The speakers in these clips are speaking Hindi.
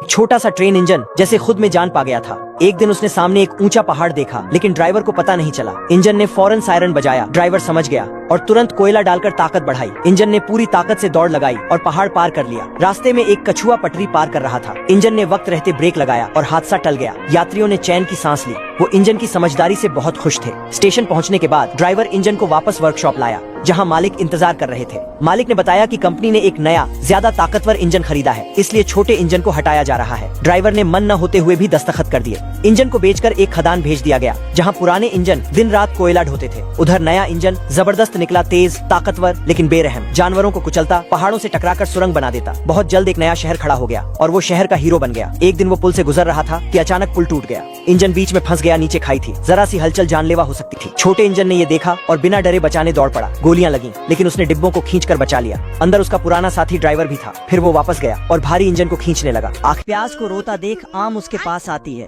छोटा सा ट्रेन इंजन जैसे खुद में जान पा गया था। एक दिन उसने सामने एक ऊंचा पहाड़ देखा, लेकिन ड्राइवर को पता नहीं चला। इंजन ने फौरन सायरन बजाया, ड्राइवर समझ गया और तुरंत कोयला डालकर ताकत बढ़ाई। इंजन ने पूरी ताकत से दौड़ लगाई और पहाड़ पार कर लिया। रास्ते में एक कछुआ पटरी पार कर रहा था। इंजन ने वक्त रहते ब्रेक लगाया और हादसा टल गया। यात्रियों ने चैन की सांस ली। वो इंजन की समझदारी से बहुत खुश थे। स्टेशन पहुंचने के बाद ड्राइवर इंजन को वापस वर्कशॉप लाया, जहां मालिक इंतजार कर रहे थे। मालिक ने बताया कि कंपनी ने एक नया ज्यादा ताकतवर इंजन खरीदा है, इसलिए छोटे इंजन को हटाया जा रहा है। ड्राइवर ने मन न होते हुए भी दस्तखत कर दिए। इंजन को बेचकर एक खदान भेज दिया गया, जहां पुराने इंजन दिन रात कोयला ढोते थे। उधर नया इंजन जबरदस्त निकला, तेज, ताकतवर लेकिन बेरहम। जानवरों को कुचलता, पहाड़ों से टकराकर सुरंग बना देता। बहुत जल्द एक नया शहर खड़ा हो गया और वो शहर का हीरो बन गया। एक दिन वो पुल से गुजर रहा था कि अचानक पुल टूट गया। इंजन बीच में फंस गया, नीचे खाई थी। जरा सी हलचल जानलेवा हो सकती थी। छोटे इंजन ने ये देखा और बिना डरे बचाने दौड़ पड़ा। गोलियां लगी, लेकिन उसने डिब्बों को खींचकर बचा लिया। अंदर उसका पुराना साथी ड्राइवर भी था। फिर वो वापस गया और भारी इंजन को खींचने लगा। प्याज को रोता देख आम उसके पास आती है,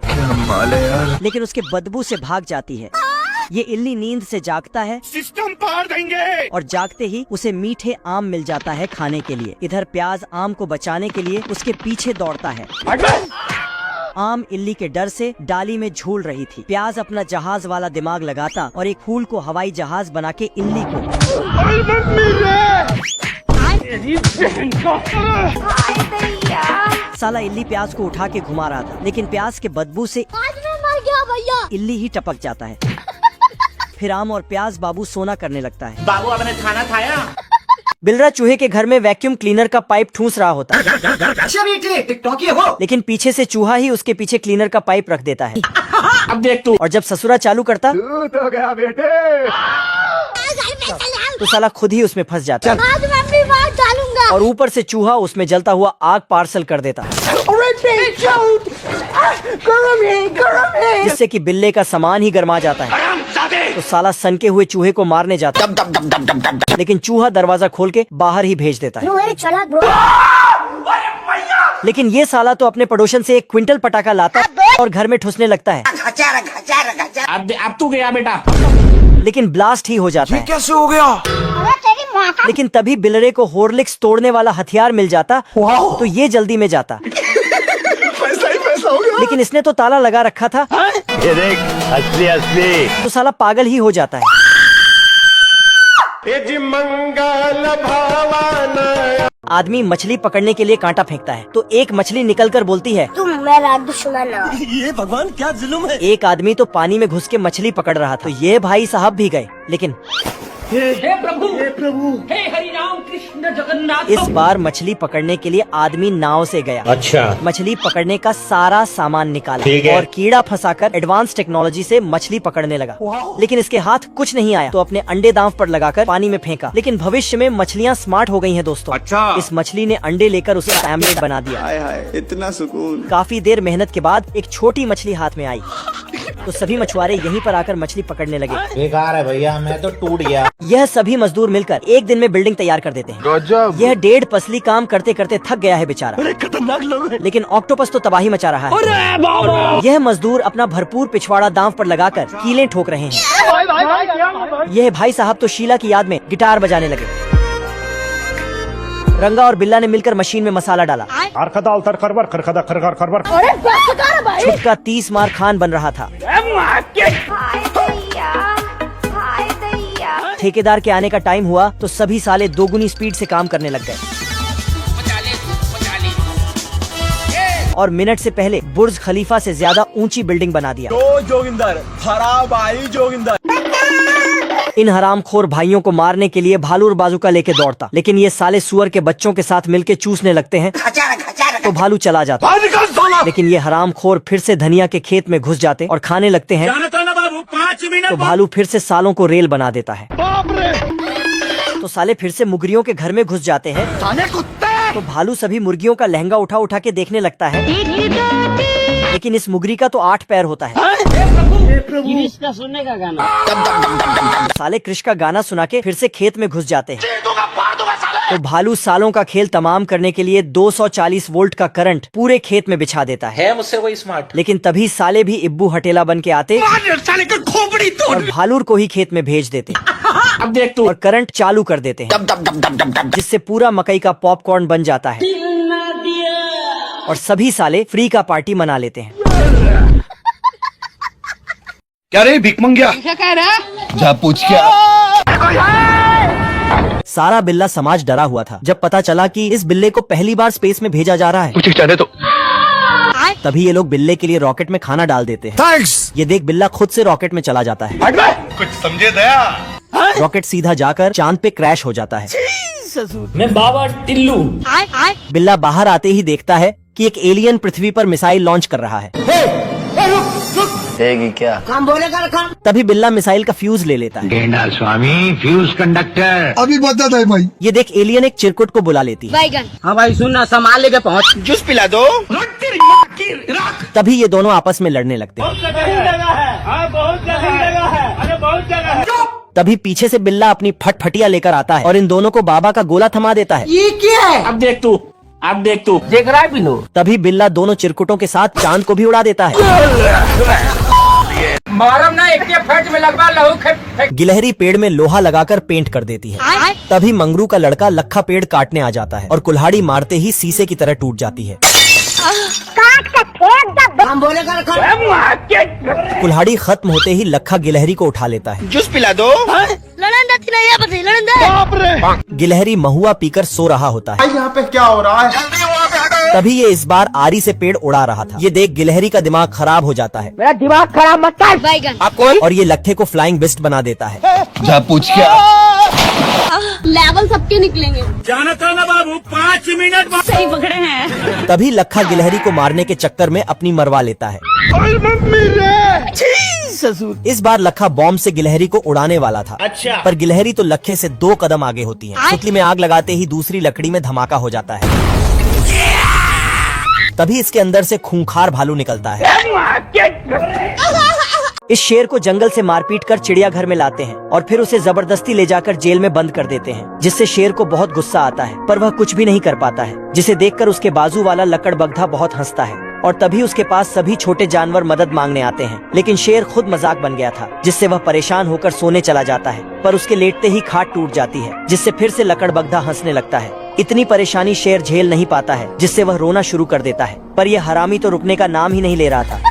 लेकिन उसके बदबू से भाग जाती है। ये इल्ली नींद से जागता है, सिस्टम पार देंगे, और जागते ही उसे मीठे आम मिल जाता है खाने के लिए। इधर प्याज आम को बचाने के लिए उसके पीछे दौड़ता है। आम इल्ली के डर से डाली में झूल रही थी। प्याज अपना जहाज वाला दिमाग लगाता और एक फूल को हवाई जहाज बना के इल्ली को साला इल्ली प्याज को उठा के घुमा रहा था, लेकिन प्याज के बदबू से आज मैं मर गया भैया। इल्ली ही टपक जाता है। फिर आम और प्याज बाबू सोना करने लगता है। बाबू आपने खाना खाया? बिलरा चूहे के घर में वैक्यूम क्लीनर का पाइप ठूंस रहा होता है, लेकिन पीछे से चूहा ही उसके पीछे क्लीनर का पाइप रख देता है। अब देख तू। और जब ससुरा चालू करता तो गया बेटे। तो साला खुद ही उसमें फंस जाता है। आज मैं भी मार डालूंगा। और ऊपर से चूहा उसमें जलता हुआ आग पार्सल कर देता है, जिससे कि बिल्ले का सामान ही गर्मा जाता है। तो साला सनके हुए चूहे को मारने जाता है, लेकिन चूहा दरवाजा खोल के बाहर ही भेज देता है। चला ब्रो। लेकिन ये साला तो अपने पड़ोसन से 1 क्विंटल पटाखा लाता और घर में ठुसने लगता है। अब तू गया बेटा। लेकिन ब्लास्ट ही हो जाता है। कैसे हो गया? अरे तेरी माँ का। लेकिन तभी बिलरे को हॉर्लिक्स तोड़ने वाला हथियार मिल जाता, तो ये जल्दी में जाता। पैसा ही पैसा हो गया। लेकिन इसने तो ताला लगा रखा था, ये देख, असली असली। तो साला पागल ही हो जाता है। मंगल भावना। आदमी मछली पकड़ने के लिए कांटा फेंकता है, तो एक मछली निकलकर बोलती है, तुम मेरा दुश्मन हो। ये भगवान क्या जुल्म है। एक आदमी तो पानी में घुस के मछली पकड़ रहा था, तो ये भाई साहब भी गए, लेकिन हे प्रभु, हे प्रभु, हे हरि राम कृष्ण जगन्नाथ। इस बार मछली पकड़ने के लिए आदमी नाव से गया। अच्छा। मछली पकड़ने का सारा सामान निकाला ठीक है। और कीड़ा फंसाकर एडवांस टेक्नोलॉजी से मछली पकड़ने लगा। लेकिन इसके हाथ कुछ नहीं आया, तो अपने अंडे दांव पर लगाकर पानी में फेंका। लेकिन भविष्य में मछलियाँ स्मार्ट हो गई हैं दोस्तों। अच्छा। इस मछली ने अंडे लेकर उसे आमलेट बना दिया। हाय हाय, इतना सुकून। काफी देर मेहनत के बाद एक छोटी मछली हाथ में आई, तो सभी मछुआरे यहीं पर आकर मछली पकड़ने लगे। बेकार है भैया, मैं तो टूट गया। यह सभी मजदूर मिलकर एक दिन में बिल्डिंग तैयार कर देते हैं। गजब। यह 1.5 पसली काम करते करते थक गया है बेचारा। खतरनाक लोग हैं। लेकिन ऑक्टोपस तो तबाही मचा रहा है। यह मजदूर अपना भरपूर पिछवाड़ा दांव पर लगाकर कीलें ठोक रहे हैं। यह भाई साहब तो शीला की याद में गिटार बजाने लगे। रंगा और बिल्ला ने मिलकर मशीन में मसाला डाला। अरे बस कर भाई। छुटका 30 मार खान बन रहा था। हाय दैया, हाय दैया। ठेकेदार के आने का टाइम हुआ तो सभी साले दोगुनी स्पीड से काम करने लग गए, और मिनट से पहले बुर्ज खलीफा से ज्यादा ऊंची बिल्डिंग बना दिया। जोगिंदर, खराब आई जोगिंदर। इन हरामखोर भाइयों को मारने के लिए भालू और बाजूका लेके दौड़ता, लेकिन ये साले सुअर के बच्चों के साथ मिलके चूसने लगते हैं, तो भालू चला जाता। लेकिन ये हरामखोर फिर से धनिया के खेत में घुस जाते और खाने लगते हैं, तो भालू फिर से सालों को रेल बना देता है। तो साले फिर से मुर्गियों के घर में घुस जाते हैं, तो भालू सभी मुर्गियों का लहंगा उठा उठा के देखने लगता है, लेकिन इस मुर्गी का तो 8 पैर होता है। कृष का सुनने का गाना। साले कृष का गाना सुना के फिर से खेत में घुस जाते हैं, तो भालू सालों का खेल तमाम करने के लिए 240 वोल्ट का करंट पूरे खेत में बिछा देता है मुझसे कोई स्मार्ट। लेकिन तभी साले भी इब्बू हटेला बन के आते साले का खोपड़ी तोड़। और भालूर को ही खेत में भेज देते अब देख तू। और करंट चालू कर देते हैं, जिससे पूरा मकई का पॉपकॉर्न बन जाता है। और सभी साले फ्री का पार्टी मना लेते हैं। क्या रे भीख मंगिया? जा पूछ क्या? सारा बिल्ला समाज डरा हुआ था जब पता चला कि इस बिल्ले को पहली बार स्पेस में भेजा जा रहा है। मुझे जाने दो। तभी ये लोग बिल्ले के लिए रॉकेट में खाना डाल देते हैं। थैंक्स। ये देख बिल्ला खुद से रॉकेट में चला जाता है। कुछ समझे दया? रॉकेट सीधा जाकर चांद पे क्रैश हो जाता है। मैं बाबा टिल्लू। बिल्ला बाहर आते ही देखता है कि एक एलियन पृथ्वी पर मिसाइल लॉन्च कर रहा है। क्या? तभी बिल्ला मिसाइल का फ्यूज ले लेता है। गेंडा स्वामी फ्यूज कंडक्टर। अभी बता दे भाई। ये देख एलियन एक चिरकुट को बुला लेती है। बैगन। हाँ भाई सुन ना, संभाल लेके पहुँच। जूस पिला दो। तभी ये दोनों आपस में लड़ने लगते हैं। तभी पीछे से बिल्ला अपनी फटफटिया लेकर आता है और इन दोनों को बाबा का गोला थमा देता है। ये क्या है? अब देख तू देख रहा है बिनो। तभी बिल्ला दोनों चिरकुटों के साथ चांद को भी उड़ा देता है। मारम ना एक फट में लगवा लहू। गिलहरी पेड़ में लोहा लगाकर पेंट कर देती है। तभी मंगरू का लड़का लखा पेड़ काटने आ जाता है और कुल्हाड़ी मारते ही शीशे की तरह टूट जाती है। कुल्हाड़ी खत्म होते ही लखा गिलहरी को उठा लेता है। जूस पिला दो। गिलहरी महुआ पीकर सो रहा होता है। यहाँ पे क्या हो रहा है? तभी ये इस बार आरी से पेड़ उड़ा रहा था। ये देख गिलहरी का दिमाग खराब हो जाता है। मेरा दिमाग खराब मत कर। बैगन। आप कौन? और ये लखे को फ्लाइंग बिस्ट बना देता है। जा पूछ क्या? लेवल सबके निकलेंगे। जाना था ना बाबू, 5 मिनट सही पकड़े हैं। तभी लखा गिलहरी को मारने के चक्कर में अपनी मरवा लेता है। इस बार लखा बॉम्ब से गिलहरी को उड़ाने वाला था। अच्छा। पर गिलहरी तो लखे से 2 कदम आगे होती है। सुतली में आग लगाते ही दूसरी लकड़ी में धमाका हो जाता है। तभी इसके अंदर से खूंखार भालू निकलता है। इस शेर को जंगल से मारपीट कर चिड़ियाघर में लाते हैं और फिर उसे जबरदस्ती ले जाकर जेल में बंद कर देते हैं, जिससे शेर को बहुत गुस्सा आता है पर वह कुछ भी नहीं कर पाता है, जिसे देखकर उसके बाजू वाला लकड़बग्धा बहुत हंसता है। और तभी उसके पास सभी छोटे जानवर मदद मांगने आते हैं, लेकिन शेर खुद मजाक बन गया था, जिससे वह परेशान होकर सोने चला जाता है। पर उसके लेटते ही खाट टूट जाती है, जिससे फिर से लकड़बग्धा हंसने लगता है। इतनी परेशानी शेर झेल नहीं पाता है, जिससे वह रोना शुरू कर देता है। पर यह हरामी तो रुकने का नाम ही नहीं ले रहा था।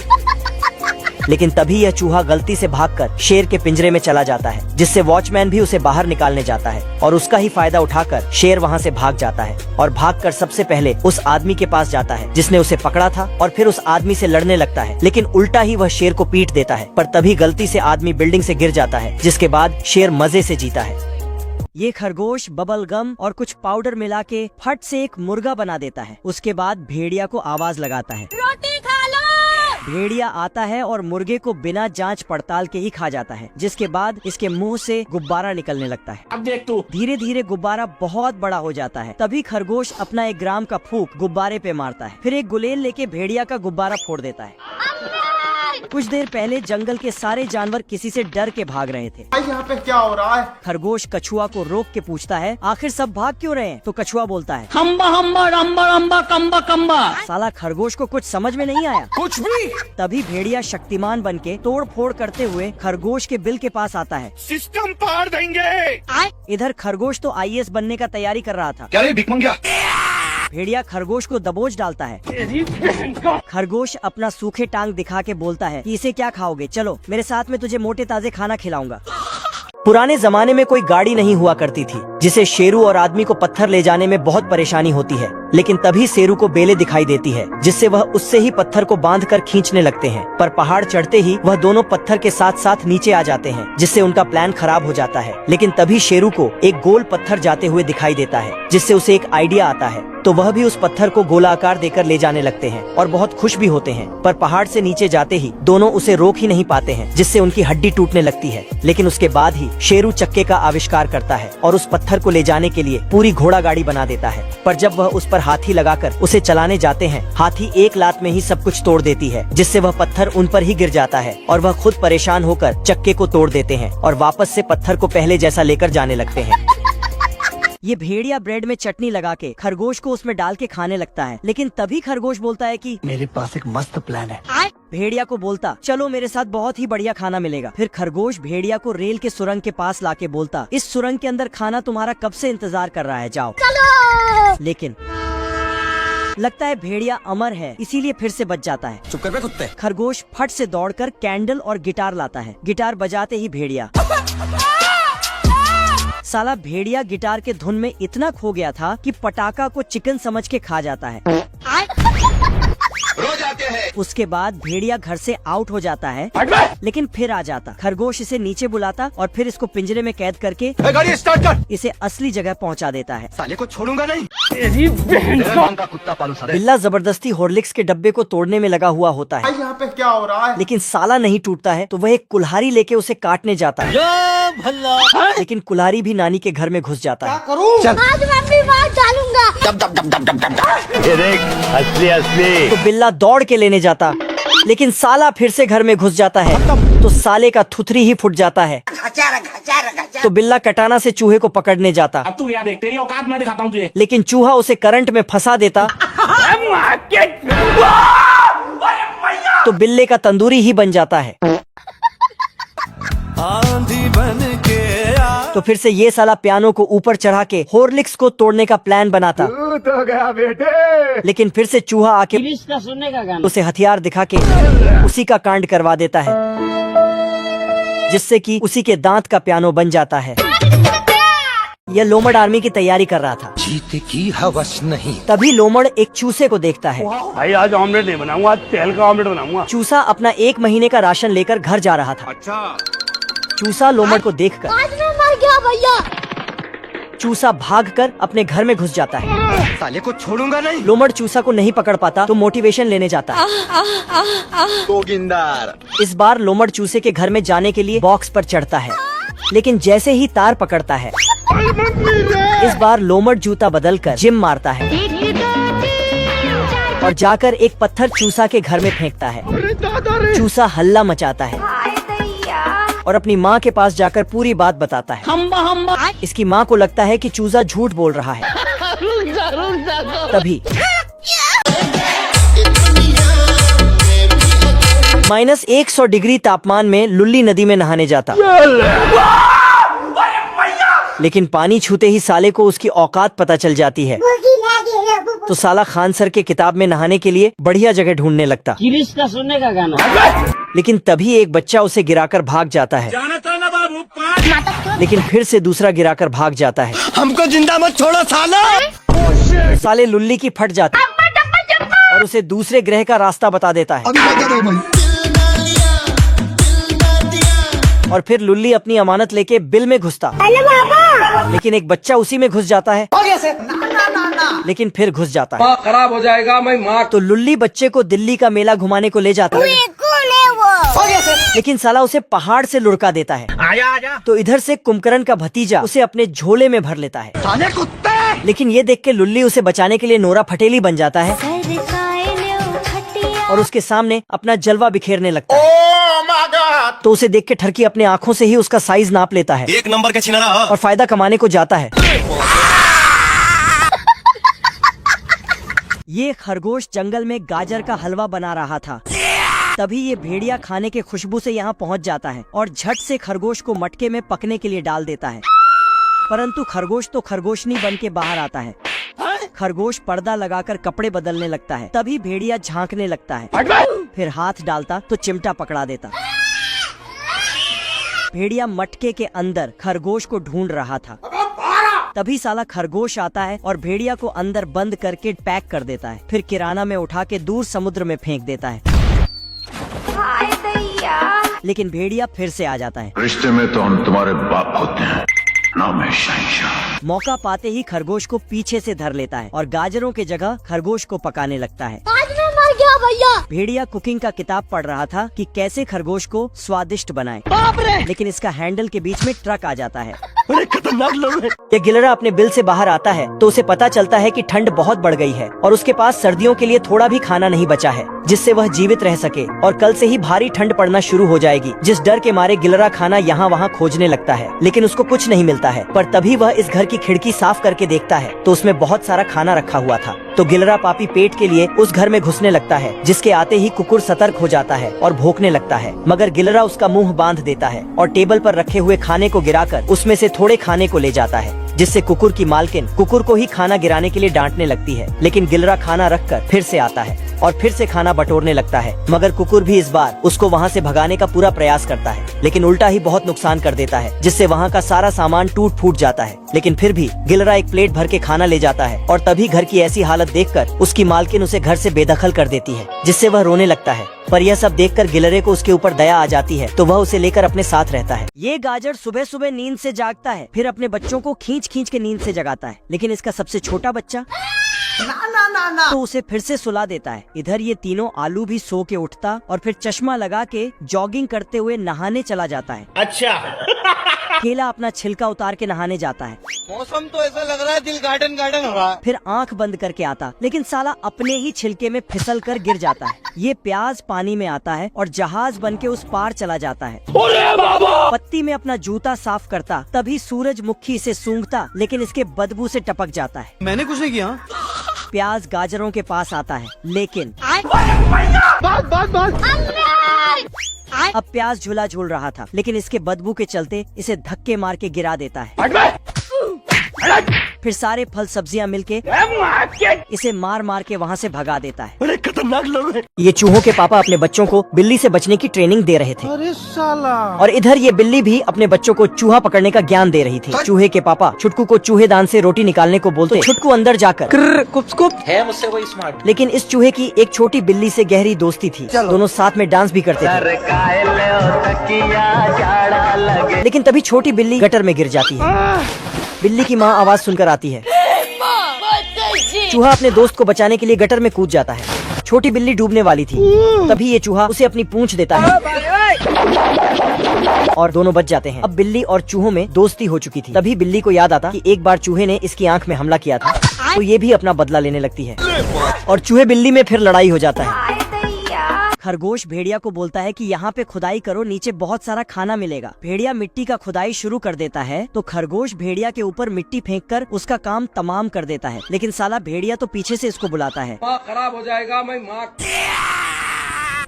लेकिन तभी यह चूहा गलती से भागकर शेर के पिंजरे में चला जाता है, जिससे वॉचमैन भी उसे बाहर निकालने जाता है और उसका ही फायदा उठाकर शेर वहां से भाग जाता है और भागकर सबसे पहले उस आदमी के पास जाता है जिसने उसे पकड़ा था और फिर उस आदमी से लड़ने लगता है, लेकिन उल्टा ही वह शेर को पीट देता है। पर तभी गलती से आदमी बिल्डिंग से गिर जाता है, जिसके बाद शेर मजे से जीता है। ये खरगोश बबल गम और कुछ पाउडर मिला के फट से एक मुर्गा बना देता है। उसके बाद भेड़िया को आवाज लगाता है, रोटी खा लो। भेड़िया आता है और मुर्गे को बिना जांच पड़ताल के ही खा जाता है, जिसके बाद इसके मुंह से गुब्बारा निकलने लगता है। अब देख तू। धीरे धीरे गुब्बारा बहुत बड़ा हो जाता है। तभी खरगोश अपना 1 ग्राम का फूंक गुब्बारे पे मारता है, फिर एक गुलेल लेके भेड़िया का गुब्बारा फोड़ देता है। कुछ देर पहले जंगल के सारे जानवर किसी से डर के भाग रहे थे। यहाँ पे क्या हो रहा है? खरगोश कछुआ को रोक के पूछता है, आखिर सब भाग क्यों रहे हैं? तो कछुआ बोलता है, हम्बा हम्बा रम्बा रम्बा कम्बा कम्बा। साला खरगोश को कुछ समझ में नहीं आया कुछ भी। तभी भेड़िया शक्तिमान बनके तोड़ फोड़ करते हुए खरगोश के बिल के पास आता है। सिस्टम पार देंगे। इधर खरगोश तो IAS बनने का तैयारी कर रहा था। क्या रे भीख मंगिया? भेड़िया खरगोश को दबोच डालता है। खरगोश अपना सूखे टांग दिखा के बोलता है कि इसे क्या खाओगे, चलो मेरे साथ में तुझे मोटे ताजे खाना खिलाऊंगा। पुराने जमाने में कोई गाड़ी नहीं हुआ करती थी, जिसे शेरू और आदमी को पत्थर ले जाने में बहुत परेशानी होती है। लेकिन तभी शेरू को बेले दिखाई देती है, जिससे वह उससे ही पत्थर को बांधकर खींचने लगते हैं। पर पहाड़ चढ़ते ही वह दोनों पत्थर के साथ साथ नीचे आ जाते हैं, जिससे उनका प्लान खराब हो जाता है। लेकिन तभी शेरू को एक गोल पत्थर जाते हुए दिखाई देता है, जिससे उसे एक आइडिया आता है, तो वह भी उस पत्थर को गोलाकार देकर ले जाने लगते हैं और बहुत खुश भी होते हैं। पर पहाड़ से नीचे जाते ही दोनों उसे रोक ही नहीं पाते हैं, जिससे उनकी हड्डी टूटने लगती है। लेकिन उसके बाद ही शेरू चक्के का आविष्कार करता है और उस पत्थर को ले जाने के लिए पूरी घोड़ा गाड़ी बना देता है। पर जब वह उस पर हाथी लगाकर उसे चलाने जाते हैं, हाथी एक लात में ही सब कुछ तोड़ देती है, जिससे वह पत्थर उन पर ही गिर जाता है और वह खुद परेशान होकर चक्के को तोड़ देते हैं और वापस से पत्थर को पहले जैसा लेकर जाने लगते हैं। ये भेड़िया ब्रेड में चटनी लगा के खरगोश को उसमें डाल के खाने लगता है। लेकिन तभी खरगोश बोलता है कि मेरे पास एक मस्त प्लान है। भेड़िया को बोलता, चलो मेरे साथ बहुत ही बढ़िया खाना मिलेगा। फिर खरगोश भेड़िया को रेल के सुरंग के पास लाके बोलता, इस सुरंग के अंदर खाना तुम्हारा कब से इंतजार कर रहा है, जाओ। चलो। लेकिन लगता है भेड़िया अमर है, इसीलिए फिर से बच जाता है। चुप कर बे कुत्ते। खरगोश फट से दौड़कर कैंडल और गिटार लाता है। गिटार बजाते ही भेड़िया साला भेड़िया गिटार के धुन में इतना खो गया था कि पटाखा को चिकन समझ के खा जाता है। रोज आते हैं। उसके बाद भेड़िया घर से आउट हो जाता है, लेकिन फिर आ जाता। खरगोश इसे नीचे बुलाता और फिर इसको पिंजरे में कैद करके गाड़ी स्टार्ट कर। इसे असली जगह पहुंचा देता है। साले को छोड़ूंगा नहीं। तेरे नाम का कुत्ता पालू साले। बिल्ला जबरदस्ती हॉर्लिक्स के डब्बे को तोड़ने में लगा हुआ होता है। यहाँ पे क्या हो रहा है? लेकिन साला नहीं टूटता है तो वह एक कुल्हाड़ी लेके उसे काटने जाता है। लेकिन कुल्हाड़ी भी नानी के घर में घुस जाता है। आज मैं अपनी बात डालूंगा। ये देख असली तो बिल्ला दौड़ के लेने जाता, लेकिन साला फिर से घर में घुस जाता है। तो साले का थुथरी ही फुट जाता है। तो बिल्ला कटाना से चूहे को पकड़ने जाता, अब तू यहाँ देख, तेरी औकात मैं दिखाता हूँ तुझे। लेकिन चूहा उसे करंट में फंसा देता। तो बिल्ले का तंदूरी ही बन जाता है। तो फिर से ये साला पियानो को ऊपर चढ़ा के हॉर्लिक्स को तोड़ने का प्लान बनाता। तो गया बेटे। लेकिन फिर से चूहा आके सुनने का गाना। उसे हथियार दिखा के उसी का कांड करवा देता है, जिससे कि उसी के दांत का पियानो बन जाता है। यह लोमड़ आर्मी की तैयारी कर रहा था। जीते की हवस नहीं। तभी लोमड़ एक चूसे को देखता है। भाई आज ऑमलेट नहीं बनाऊंगा, आज तेल का ऑमलेट बनाऊंगा। चूसा अपना 1 महीने का राशन लेकर घर जा रहा था। अच्छा। चूसा लोमड़ को देखकर आज मैं मर गया भैया। चूसा भागकर अपने घर में घुस जाता है। साले को छोड़ूंगा नहीं। लोमड़ चूसा को नहीं पकड़ पाता तो मोटिवेशन लेने जाता है। गोगिंदार। इस बार लोमड़ चूसे के घर में जाने के लिए बॉक्स पर चढ़ता है, लेकिन जैसे ही तार पकड़ता है, इस बार लोमड़ जूता बदलकर जिम मारता है और जाकर एक पत्थर चूसा के घर में फेंकता है। चूसा हल्ला मचाता है और अपनी माँ के पास जाकर पूरी बात बताता है। इसकी माँ को लगता है कि चूसा झूठ बोल रहा है। तभी -100 डिग्री तापमान में लुल्ली नदी में नहाने जाता, लेकिन पानी छूते ही साले को उसकी औकात पता चल जाती है। तो साला खान सर के किताब में नहाने के लिए बढ़िया जगह ढूंढने लगता। सुनने का गाना। लेकिन तभी एक बच्चा उसे गिराकर भाग जाता है। लेकिन फिर से दूसरा गिराकर भाग जाता है। हमको जिंदा मत छोड़ो साला। साले लुल्ली की फट जाती और उसे दूसरे ग्रह का रास्ता बता देता है। अभी बता दो भाई। और फिर लुल्ली अपनी अमानत लेके बिल में घुसता, लेकिन एक बच्चा उसी में घुस जाता है। लेकिन फिर घुस जाता है। खराब हो जाएगा मैं माँ। तो लुल्ली बच्चे को दिल्ली का मेला घुमाने को ले जाता है, लेकिन साला उसे पहाड़ से लुढ़का देता है। आजा। तो इधर से कुंभकर्ण का भतीजा उसे अपने झोले में भर लेता है। साले कुत्ते। लेकिन ये देख के लुल्ली उसे बचाने के लिए नोरा फटेली बन जाता है और उसके सामने अपना जलवा बिखेरने लगता है। तो उसे देख के ठरकी अपने आँखों से ही उसका साइज नाप लेता है। 1 नंबर का छिनारा। और फायदा कमाने को जाता है। ये खरगोश जंगल में गाजर का हलवा बना रहा था। तभी ये भेड़िया खाने के खुशबू से यहाँ पहुँच जाता है और झट से खरगोश को मटके में पकने के लिए डाल देता है। परंतु खरगोश तो खरगोशनी बन के बाहर आता है। खरगोश पर्दा लगाकर कपड़े बदलने लगता है। तभी भेड़िया झांकने लगता है, फिर हाथ डालता तो चिमटा पकड़ा देता। भेड़िया मटके के अंदर खरगोश को ढूंढ रहा था। तभी साला खरगोश आता है और भेड़िया को अंदर बंद करके पैक कर देता है। फिर किराना में उठा के दूर समुद्र में फेंक देता है। लेकिन भेड़िया फिर से आ जाता है। रिश्ते में तो हम तुम्हारे बाप होते हैं, नाम है शहंशाह। मौका पाते ही खरगोश को पीछे से धर लेता है और गाजरों के जगह खरगोश को पकाने लगता है। आज मैं मर गया भैया। भेड़िया कुकिंग का किताब पढ़ रहा था कि कैसे खरगोश को स्वादिष्ट बनाए, लेकिन इसका हैंडल के बीच में ट्रक आ जाता है। खतरनाक लोग हैं। ये गिलहरा अपने बिल से बाहर आता है तो उसे पता चलता है कि ठंड बहुत बढ़ गई है और उसके पास सर्दियों के लिए थोड़ा भी खाना नहीं बचा है जिससे वह जीवित रह सके। और कल से ही भारी ठंड पड़ना शुरू हो जाएगी। जिस डर के मारे गिलहरा खाना यहाँ वहाँ खोजने लगता है, लेकिन उसको कुछ नहीं मिलता है। पर तभी वह इस घर की खिड़की साफ करके देखता है तो उसमें बहुत सारा खाना रखा हुआ था। तो गिलहरा पापी पेट के लिए उस घर में घुसने लगता है, जिसके आते ही कुकुर सतर्क हो जाता है और भौंकने लगता है। मगर गिलहरा उसका मुंह बांध देता है और टेबल पर रखे हुए खाने को गिराकर उसमें से थोड़े खाने को ले जाता है, जिससे कुकुर की मालकिन कुकुर को ही खाना गिराने के लिए डांटने लगती है। लेकिन गिलरा खाना रखकर फिर से आता है और फिर से खाना बटोरने लगता है, मगर कुकुर भी इस बार उसको वहाँ से भगाने का पूरा प्रयास करता है, लेकिन उल्टा ही बहुत नुकसान कर देता है, जिससे वहाँ का सारा सामान टूट फूट जाता है। लेकिन फिर भी गिलरा एक प्लेट भर के खाना ले जाता है और तभी घर की ऐसी हालत देखकर उसकी मालकिन उसे घर से बेदखल कर देती है, जिससे वह रोने लगता है। पर यह सब देखकर गिलरे को उसके ऊपर दया आ जाती है, तो वह उसे लेकर अपने साथ रहता है। ये गाजर सुबह सुबह नींद से जागता है, फिर अपने बच्चों को खींच खींच के नींद से जगाता है, लेकिन इसका सबसे छोटा बच्चा तो उसे फिर से सुला देता है। इधर ये तीनों आलू भी सो के उठता और फिर चश्मा लगा के जॉगिंग करते हुए नहाने चला जाता है। अच्छा। केला अपना छिलका उतार के नहाने जाता है। मौसम तो ऐसा लग रहा है दिल गार्डन गार्डन हो रहा है। फिर आंख बंद करके आता, लेकिन साला अपने ही छिलके में फिसल कर गिर जाता है। ये प्याज पानी में आता है और जहाज बन के उस पार चला जाता है। पत्ती में अपना जूता साफ करता, तभी सूरजमुखी इसे सूंघता, लेकिन इसके बदबू से टपक जाता है। मैंने कुछ नहीं किया। प्याज गाजरों के पास आता है, लेकिन अब प्याज झूला झूल रहा था, लेकिन इसके बदबू के चलते इसे धक्के मार के गिरा देता है। फिर सारे फल सब्जियां मिलके इसे मार मार के वहाँ से भगा देता है। अरे खतरनाक लोग हैं। ये चूहों के पापा अपने बच्चों को बिल्ली से बचने की ट्रेनिंग दे रहे थे। अरे साला। और इधर ये बिल्ली भी अपने बच्चों को चूहा पकड़ने का ज्ञान दे रही थी। चूहे के पापा छुटकू को चूहेदान से रोटी निकालने को बोलते, छुटकू अंदर जाकर है मुझसे वही स्मार्ट। लेकिन इस चूहे की एक छोटी बिल्ली से गहरी दोस्ती थी, दोनों साथ में डांस भी करते थे। लेकिन तभी छोटी बिल्ली गटर में गिर जाती है। बिल्ली की माँ आवाज सुनकर आती है। चूहा अपने दोस्त को बचाने के लिए गटर में कूद जाता है। छोटी बिल्ली डूबने वाली थी, तभी ये चूहा उसे अपनी पूंछ देता है और दोनों बच जाते हैं। अब बिल्ली और चूहों में दोस्ती हो चुकी थी। तभी बिल्ली को याद आता कि एक बार चूहे ने इसकी आंख में हमला किया था, तो ये भी अपना बदला लेने लगती है और चूहे बिल्ली में फिर लड़ाई हो जाता है। खरगोश भेड़िया को बोलता है कि यहाँ पे खुदाई करो, नीचे बहुत सारा खाना मिलेगा। भेड़िया मिट्टी का खुदाई शुरू कर देता है, तो खरगोश भेड़िया के ऊपर मिट्टी फेंककर उसका काम तमाम कर देता है। लेकिन साला भेड़िया तो पीछे से इसको बुलाता है। खराब हो जाएगा मैं माँ।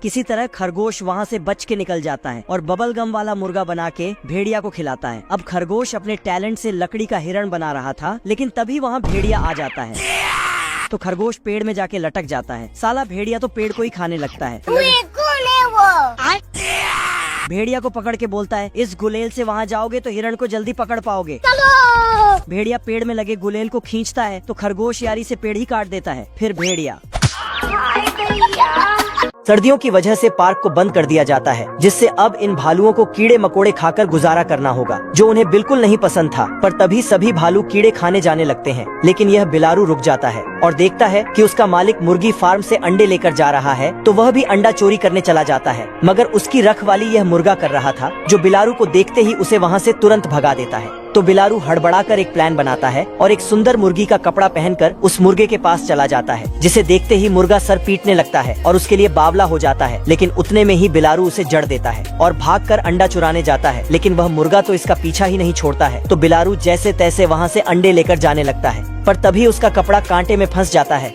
किसी तरह खरगोश वहाँ से बच के निकल जाता है और बबल गम वाला मुर्गा बना के भेड़िया को खिलाता है। अब खरगोश अपने टैलेंट से लकड़ी का हिरण बना रहा था, लेकिन तभी वहाँ भेड़िया आ जाता है, तो खरगोश पेड़ में जाके लटक जाता है। साला भेड़िया तो पेड़ को ही खाने लगता है। भेड़िया को पकड़ के बोलता है, इस गुलेल से वहाँ जाओगे तो हिरण को जल्दी पकड़ पाओगे। भेड़िया पेड़ में लगे गुलेल को खींचता है, तो खरगोश यारी से पेड़ ही काट देता है। फिर भेड़िया सर्दियों की वजह से पार्क को बंद कर दिया जाता है, जिससे अब इन भालुओं को कीड़े मकोड़े खाकर गुजारा करना होगा, जो उन्हें बिल्कुल नहीं पसंद था। पर तभी सभी भालू कीड़े खाने जाने लगते हैं, लेकिन यह बिलारू रुक जाता है और देखता है कि उसका मालिक मुर्गी फार्म से अंडे लेकर जा रहा है, तो वह भी अंडा चोरी करने चला जाता है। मगर उसकी रखवाली यह मुर्गा कर रहा था, जो बिलारू को देखते ही उसे वहाँ से तुरंत भगा देता है। तो बिलारू हड़बड़ाकर एक प्लान बनाता है और एक सुंदर मुर्गी का कपड़ा पहनकर उस मुर्गे के पास चला जाता है, जिसे देखते ही मुर्गा सर पीटने लगता है और उसके लिए बावला हो जाता है। लेकिन उतने में ही बिलारू उसे जड़ देता है और भागकर अंडा चुराने जाता है, लेकिन वह मुर्गा तो इसका पीछा ही नहीं छोड़ता है। तो बिलारू जैसे तैसे वहाँ से अंडे लेकर जाने लगता है, पर तभी उसका कपड़ा कांटे में फंस जाता है।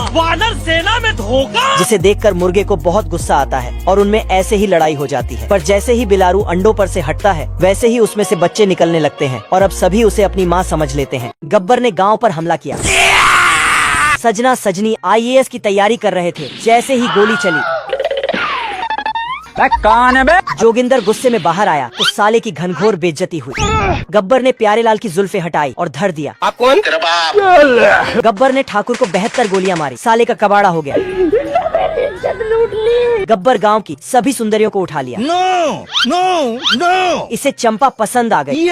वानर सेना में धोखा, जिसे देखकर मुर्गे को बहुत गुस्सा आता है और उनमें ऐसे ही लड़ाई हो जाती है। पर जैसे ही बिलारू अंडों पर से हटता है, वैसे ही उसमें से बच्चे निकलने लगते हैं और अब सभी उसे अपनी माँ समझ लेते हैं। गब्बर ने गांव पर हमला किया। सजना सजनी IAS की तैयारी कर रहे थे, जैसे ही गोली चली कौन है बे? जोगिंदर गुस्से में बाहर आया तो साले की घनघोर बेइज्जती हुई। गब्बर ने प्यारेलाल की जुल्फे हटाई और धर दिया। आप कौन? तेरा बाप। गब्बर ने ठाकुर को 72 गोलियां मारी। साले का कबाड़ा हो गया। गब्बर गांव की सभी सुंदरियों को उठा लिया। No no no. इसे चंपा पसंद आ गई,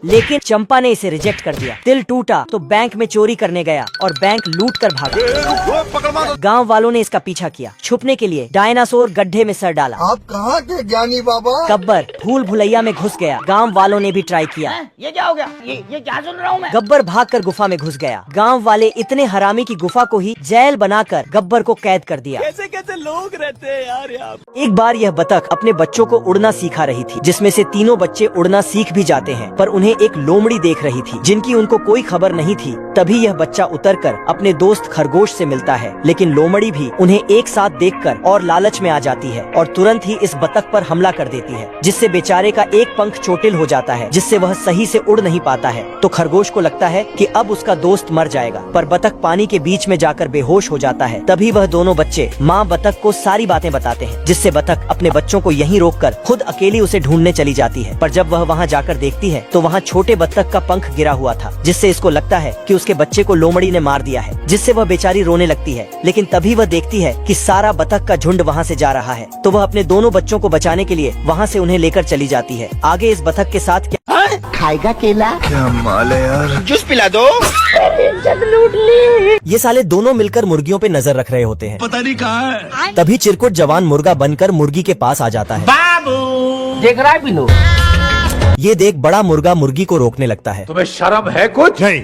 लेकिन चंपा ने इसे रिजेक्ट कर दिया। दिल टूटा तो बैंक में चोरी करने गया और बैंक लूट कर भागा। गांव वालों ने इसका पीछा किया। छुपने के लिए डायनासोर गड्ढे में सर डाला। आप कहाँ के ज्ञानी बाबा? गब्बर भूल भुलैया में घुस गया। गांव वालों ने भी ट्राई किया। ये क्या हो गया? ये क्या सुन रहा हूँ मैं? गब्बर भागकर गुफा में घुस गया। गांव वाले इतने हरामी की गुफा को ही जेल बनाकर गब्बर को कैद कर दिया। कैसे लोग रहते हैं यार यहाँ। एक बार यह बतख अपने बच्चों को उड़ना सिखा रही थी, जिसमें से तीनों बच्चे उड़ना सीख भी जाते हैं, पर उन्हें एक लोमड़ी देख रही थी जिनकी उनको कोई खबर नहीं थी। तभी यह बच्चा उतरकर अपने दोस्त खरगोश से मिलता है, लेकिन लोमड़ी भी उन्हें एक साथ देखकर और लालच में आ जाती है और तुरंत ही इस बतख पर हमला कर देती है, जिससे बेचारे का एक पंख चोटिल हो जाता है, जिससे वह सही से उड़ नहीं पाता है। तो खरगोश को लगता है कि अब उसका दोस्त मर जाएगा, पर बतख पानी के बीच में जाकर बेहोश हो जाता है। तभी वह दोनों बच्चे माँ बतख को सारी बातें बताते हैं, जिससे बतख अपने बच्चों को यहीं रोककर खुद अकेली उसे ढूंढने चली जाती है। पर जब वह वहाँ जाकर देखती है तो वहाँ छोटे बतख का पंख गिरा हुआ था, जिससे इसको लगता है कि उसके बच्चे को लोमड़ी ने मार दिया है, जिससे वह बेचारी रोने लगती है। लेकिन तभी वह देखती है कि सारा बतख का झुंड वहाँ से जा रहा है, तो वह अपने दोनों बच्चों को बचाने के लिए वहाँ से उन्हें लेकर चली जाती है। आगे इस बतख के साथ क्या खाएगा केला? क्या माल है यार, जूस पिला दो। ये साले दोनों मिलकर मुर्गियों पे नजर रख रहे होते हैं। पता नहीं कहाँ है। तभी चिरकुट जवान मुर्गा बनकर मुर्गी के पास आ जाता है। बाबू देख रहा है बिनू। ये देख बड़ा मुर्गा मुर्गी को रोकने लगता है। तुम्हें शर्म है कुछ? नहीं।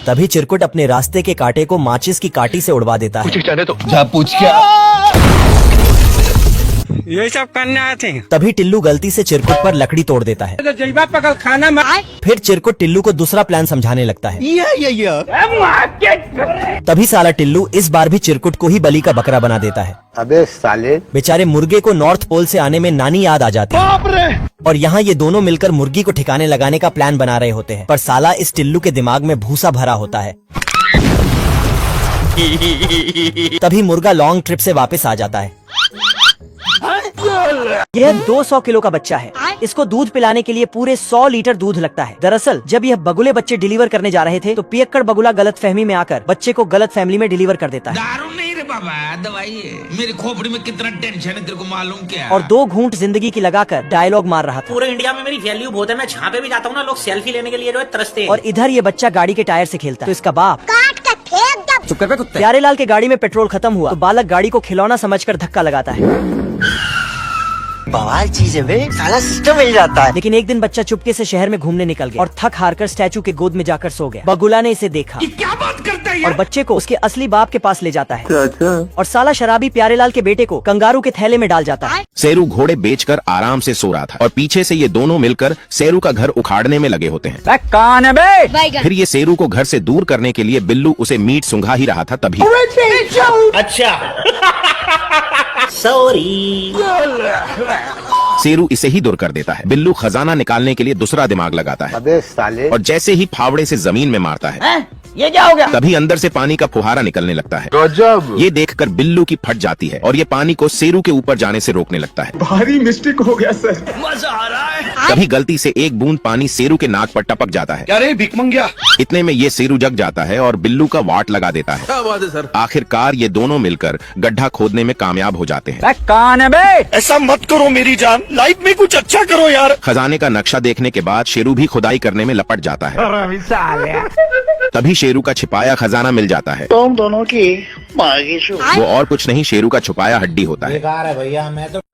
तभी चिरकुट अपने रास्ते के कांटे को माचिस की काटी से उड़वा देता है। तो जा पूछ क्या? ये सब करने आए थे। तभी टिल्लू गलती से चिरकुट पर लकड़ी तोड़ देता है। तो जैबा पकड़ खाना में। फिर चिरकुट टिल्लू को दूसरा प्लान समझाने लगता है। तभी साला टिल्लू इस बार भी चिरकुट को ही बलि का बकरा बना देता है। अबे साले, बेचारे मुर्गे को नॉर्थ पोल से आने में नानी याद आ जाती है और यहाँ ये दोनों मिलकर मुर्गी को ठिकाने लगाने का प्लान बना रहे होते हैं, पर साला इस टिल्लू के दिमाग में भूसा भरा होता है। तभी मुर्गा लॉन्ग ट्रिप से वापस आ जाता है। यह 200 किलो का बच्चा है। इसको दूध पिलाने के लिए पूरे 100 लीटर दूध लगता है। दरअसल जब यह बगुले बच्चे डिलीवर करने जा रहे थे तो पियक्कड़ बगुला गलत फहमी में आकर बच्चे को गलत फैमिली में डिलीवर कर देता है। दारू नहीं रे बाबा, दवाई है। मेरी खोपड़ी में कितना टेंशन है तेरे को मालूम क्या? और 2 घूंट जिंदगी की लगाकर डायलॉग मार रहा था। पूरे इंडिया में मेरी वैल्यू बहुत है, मैं जहाँ पे भी जाता हूँ ना लोग सेल्फी लेने के लिए जो है तरसते हैं। और इधर ये बच्चा गाड़ी के टायर से खेलता है, तो इसका बाप चुप कर बे कुत्ते। प्यारेलाल के गाड़ी में पेट्रोल खत्म हुआ तो बालक गाड़ी को खिलौना समझकर धक्का लगाता है। बवाल चीज है बे, साला सिस्टम मिल जाता है। लेकिन एक दिन बच्चा चुपके से शहर में घूमने निकल गया और थक हार कर स्टैचू के गोद में जाकर सो गया। बगुला ने इसे देखा क्या बात करता है और बच्चे को उसके असली बाप के पास ले जाता है और साला शराबी प्यारेलाल के बेटे को कंगारू के थैले में डाल जाता है। शेरू घोड़े बेचकर आराम से सो रहा था और पीछे से ये दोनों मिलकर शेरू का घर उखाड़ने में लगे होते हैं। कौन है बे? फिर ये शेरू को घर से दूर करने के लिए बिल्लू उसे मीट सुंघा ही रहा था तभी। अच्छा सॉरी। शेरू इसे ही दूर कर देता है। बिल्लू खजाना निकालने के लिए दूसरा दिमाग लगाता है। अबे साले, और जैसे ही फावड़े से जमीन में मारता है ये क्या हो गया? तभी अंदर से पानी का फुहारा निकलने लगता है। गजब। ये देखकर बिल्लू की फट जाती है और ये पानी को शेरू के ऊपर जाने से रोकने लगता है। भारी मिस्टेक हो गया सर। मजा आ रहा है। तभी गलती से एक बूंद पानी शेरू के नाक पर टपक जाता है। क्या रे भिख मंगिया? इतने में ये शेरू जग जाता है और बिल्लू का वाट लगा देता है। क्या बात है सर? आखिरकार ये दोनों मिलकर गड्ढा खोदने में कामयाब हो जाते हैं। कौन है बे? ऐसा मत करो मेरी जान, लाइफ में कुछ अच्छा करो यार। खजाने का नक्शा देखने के बाद शेरू भी खुदाई करने में लपट जाता है। तभी शेरू का छिपाया खजाना मिल जाता है। तुम दोनों की वो और कुछ नहीं, शेरू का छुपाया हड्डी होता है।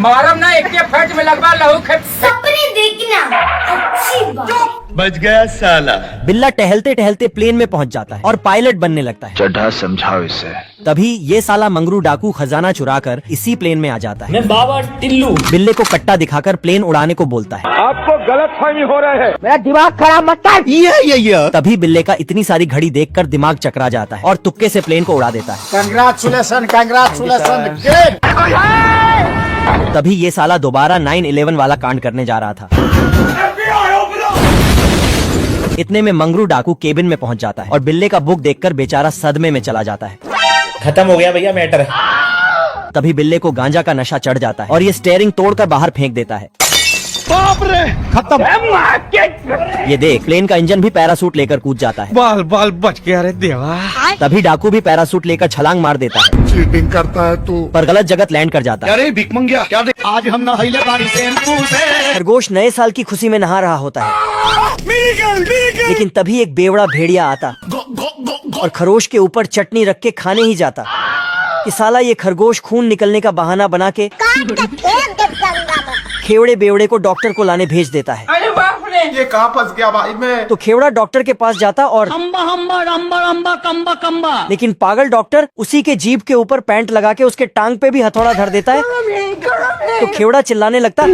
मारम ना एक फट में लगवा लहू खेप। सपने देखना अच्छी बात। बच गया साला। बिल्ला टहलते टहलते प्लेन में पहुंच जाता है और पायलट बनने लगता है। चड्ढा समझाओ इसे। तभी ये साला मंगरू डाकू खजाना चुराकर इसी प्लेन में आ जाता है। मैं बाबा टिल्लू बिल्ले को कट्टा दिखाकर प्लेन उड़ाने को बोलता है। आपको गलत फहमी हो रहा है। मेरा दिमाग खराब मत कर। ये तभी बिल्ले का इतनी सारी घड़ी देखकर दिमाग चकरा जाता है और तुक्के से प्लेन को उड़ा देता है। Congratulation, congratulation. तभी ये साला दोबारा 9/11 वाला कांड करने जा रहा था। इतने में मंगरू डाकू केबिन में पहुंच जाता है और बिल्ले का बुक देखकर बेचारा सदमे में चला जाता है। खत्म हो गया भैया मैटर। तभी बिल्ले को गांजा का नशा चढ़ जाता है और ये स्टेयरिंग तोड़कर बाहर फेंक देता है। बाप रे, खत्म। ये देख प्लेन का इंजन भी पैरासूट लेकर कूद जाता है। बाल बाल बच गया रे देवा। तभी डाकू भी पैरासूट लेकर छलांग मार देता है चीटिंग करता है तू। पर गलत जगह लैंड कर जाता है। अरे भिख मंगिया, क्या दे? आज हम नहाइले पानी से। खरगोश नए साल की खुशी में नहा रहा होता है, लेकिन तभी एक बेवड़ा भेड़िया आता और खरगोश के ऊपर चटनी रख के खाने ही जाता कि साला ये खरगोश खून निकलने का बहाना बना के खेवड़े बेवड़े को डॉक्टर को लाने भेज देता है। अरे बाप रे। ले ये कहाँ फंस गया भाई मैं। तो खेवड़ा डॉक्टर के पास जाता और अम्बा अम्बा अम्बा अम्बा कम्बा कम्बा। लेकिन पागल डॉक्टर उसी के जीभ के ऊपर पैंट लगा के उसके टांग पे भी हथौड़ा धर देता है। तो खेवड़ा चिल्लाने लगता,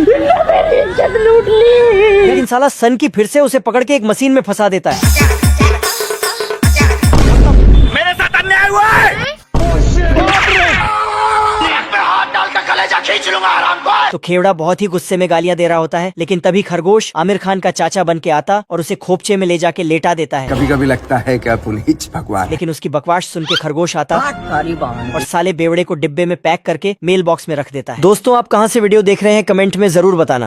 लेकिन साला सन की फिर से उसे पकड़ के एक मशीन में फंसा देता है। मेरे साथ अन्याय हुआ है। तो खेवड़ा बहुत ही गुस्से में गालियां दे रहा होता है, लेकिन तभी खरगोश आमिर खान का चाचा बन के आता और उसे खोपचे में ले जाके लेटा देता है। कभी कभी लगता है कि पुनीत भगवान। लेकिन उसकी बकवास सुन के खरगोश आता और साले बेवड़े को डिब्बे में पैक करके मेल बॉक्स में रख देता है। दोस्तों, आप कहां से वीडियो देख रहे हैं कमेंट में जरूर बताना।